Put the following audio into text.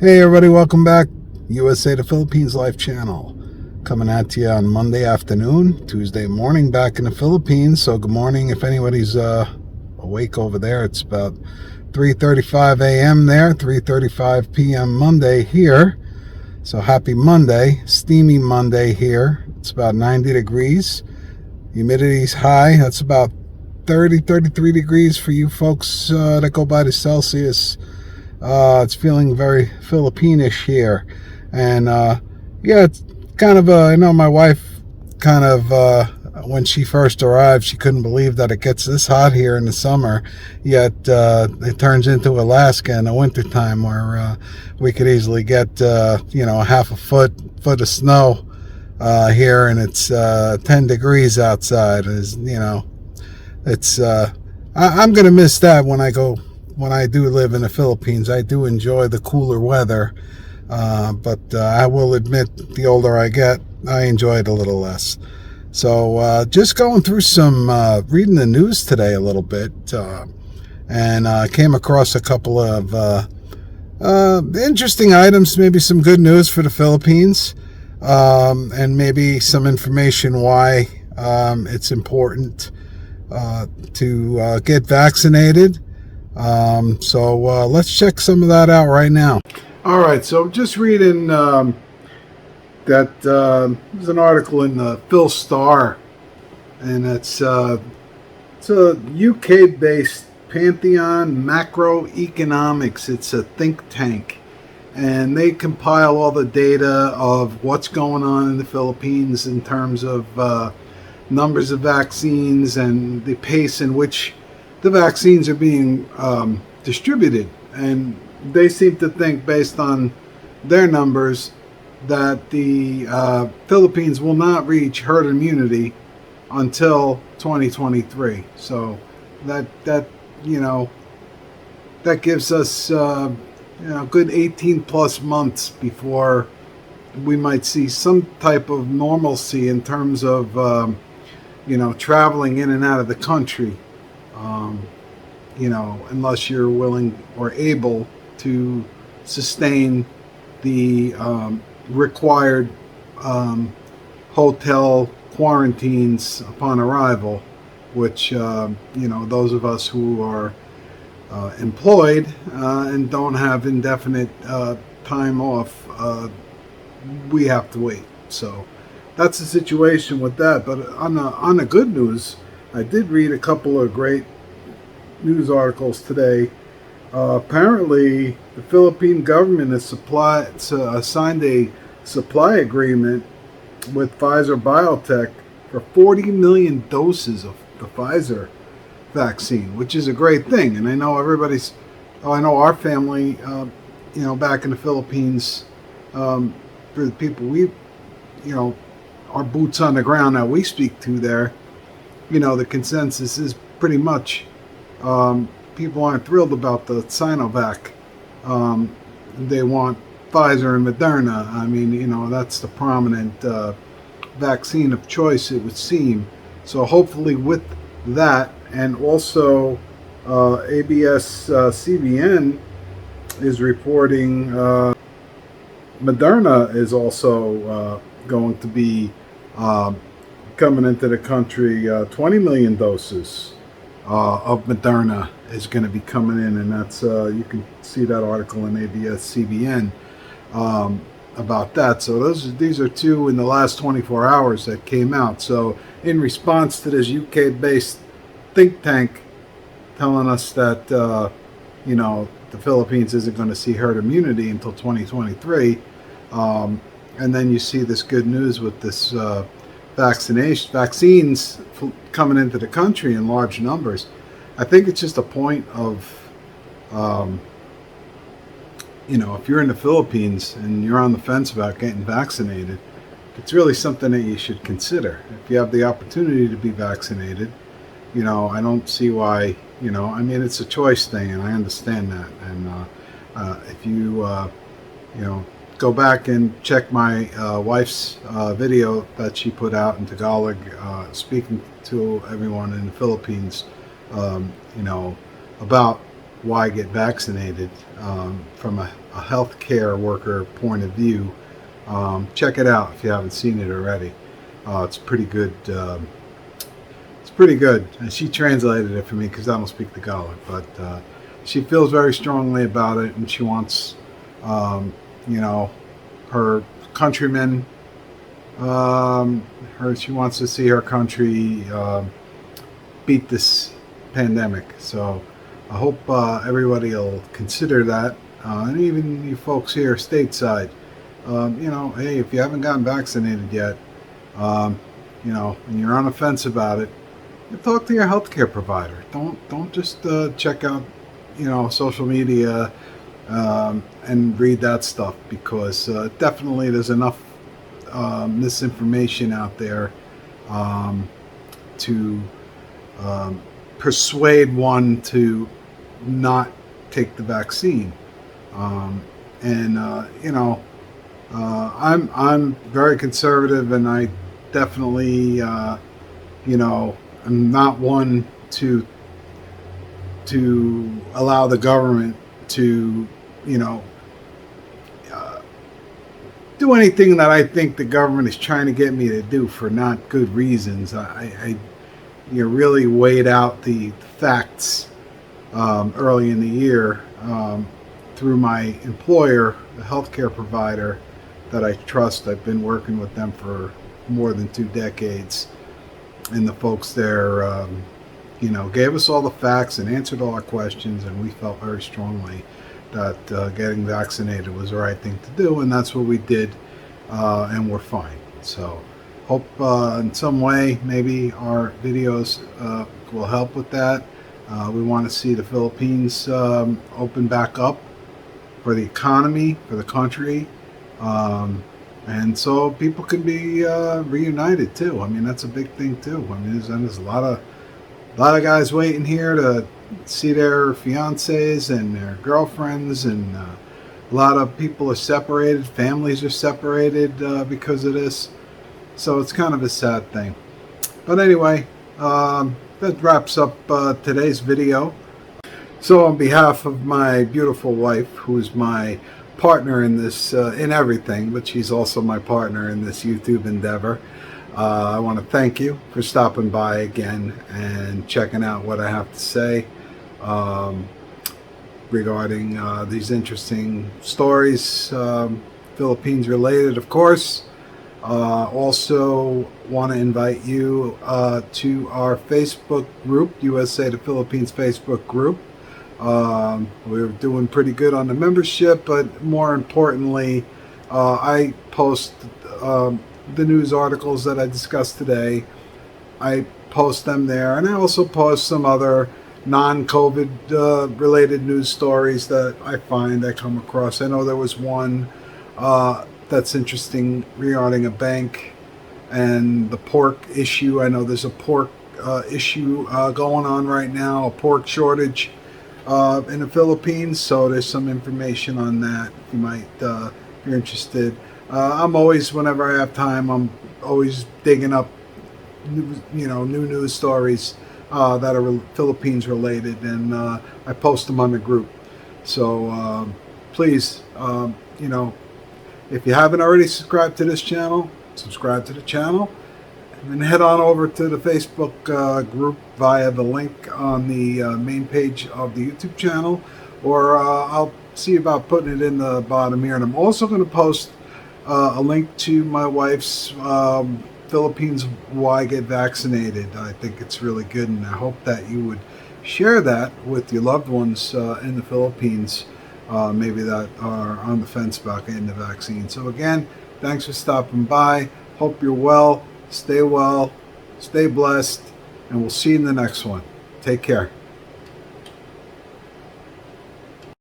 Hey everybody, welcome back. USA to Philippines Life channel. Coming at you on Monday afternoon, Tuesday morning back in the Philippines. So good morning if anybody's awake over there. It's about 3:35 a.m. there, 3:35 p.m. Monday here. So happy Monday, steamy Monday here. It's about 90 degrees. Humidity's high. That's about 33 degrees for you folks that go by the Celsius. It's feeling very Filipinish here, and yeah, it's kind of I know my wife kind of when she first arrived, she couldn't believe that it gets this hot here in the summer, yet it turns into Alaska in the wintertime where we could easily get a half a foot of snow here, and it's 10 degrees outside. It's I'm gonna miss that when I do live in the Philippines. I do enjoy the cooler weather, but I will admit, the older I get, I enjoy it a little less. So just going through some, reading the news today a little bit, and came across a couple of interesting items, maybe some good news for the Philippines, and maybe some information why it's important to get vaccinated. So let's check some of that out right now. All right, so just reading that there's an article in the Phil Star, and it's a UK-based Pantheon Macroeconomics. It's a think tank, and they compile all the data of what's going on in the Philippines in terms of numbers of vaccines and the pace in which the vaccines are being distributed. And they seem to think, based on their numbers, that the Philippines will not reach herd immunity until 2023. So that gives us good 18 plus months before we might see some type of normalcy in terms of traveling in and out of the country. Unless you're willing or able to sustain the required hotel quarantines upon arrival, which, those of us who are employed and don't have indefinite time off, we have to wait. So that's the situation with that. But on the good news, I did read a couple of great news articles today. Apparently, the Philippine government has signed a supply agreement with Pfizer Biotech for 40 million doses of the Pfizer vaccine, which is a great thing. And I know I know our family, back in the Philippines, for the people our boots on the ground that we speak to there, the consensus is pretty much people aren't thrilled about the Sinovac. They want Pfizer and Moderna. I mean, that's the prominent vaccine of choice, it would seem. So hopefully with that, and also ABS CBN is reporting Moderna is also going to be coming into the country. 20 million doses of Moderna is going to be coming in, and that's you can see that article in ABS CBN about that. So these are two in the last 24 hours that came out. So in response to this UK-based think tank telling us that the Philippines isn't going to see herd immunity until 2023, and then you see this good news with this vaccines coming into the country in large numbers. I think it's just a point of, if you're in the Philippines and you're on the fence about getting vaccinated, it's really something that you should consider. If you have the opportunity to be vaccinated, I don't see why, it's a choice thing, and I understand that. And if you, go back and check my wife's video that she put out in Tagalog, speaking to everyone in the Philippines, about why get vaccinated from a healthcare worker point of view. Check it out if you haven't seen it already. It's pretty good. It's pretty good. And she translated it for me because I don't speak Tagalog, but she feels very strongly about it, and she wants, her countrymen. She wants to see her country beat this pandemic. So I hope everybody will consider that, and even you folks here stateside. Hey, if you haven't gotten vaccinated yet, and you're on the fence about it, talk to your healthcare provider. Don't just check out, social media and read that stuff, because definitely there's enough misinformation out there to persuade one to not take the vaccine. I'm very conservative, and I definitely, I'm not one to allow the government to, do anything that I think the government is trying to get me to do for not good reasons. I really weighed out the facts early in the year through my employer, the healthcare provider that I trust. I've been working with them for more than 2 decades, and the folks there, gave us all the facts and answered all our questions, and we felt very strongly that getting vaccinated was the right thing to do, and that's what we did, and we're fine. So hope in some way maybe our videos will help with that. We want to see the Philippines open back up for the economy, for the country, and so people can be reunited too. I mean, that's a big thing too. I mean, there's a lot of guys waiting here to see their fiancés and their girlfriends, and a lot of people are separated. Families are separated because of this. So it's kind of a sad thing. But anyway, that wraps up today's video. So on behalf of my beautiful wife, who's my partner in this, in everything, but she's also my partner in this YouTube endeavor, I want to thank you for stopping by again and checking out what I have to say regarding these interesting stories, Philippines related, of course. Also want to invite you to our Facebook group, USA to Philippines Facebook group. We're doing pretty good on the membership, but more importantly, I post the news articles that I discussed today. I post them there, and I also post some other non-COVID related news stories that I come across. I know there was one that's interesting regarding a bank and the pork issue. I know there's a pork issue going on right now, a pork shortage in the Philippines, so there's some information on that if you might, if you're interested. I'm always, whenever I have time, I'm always digging up new news stories that are Philippines related, and I post them on the group. So please, if you haven't already subscribed to this channel, subscribe to the channel, and then head on over to the Facebook group via the link on the main page of the YouTube channel, or I'll see about putting it in the bottom here. And I'm also going to post a link to my wife's Philippines Why Get Vaccinated. I think it's really good, and I hope that you would share that with your loved ones in the Philippines, maybe that are on the fence about getting the vaccine. So again, thanks for stopping by. Hope you're well, stay blessed, and we'll see you in the next one. Take care.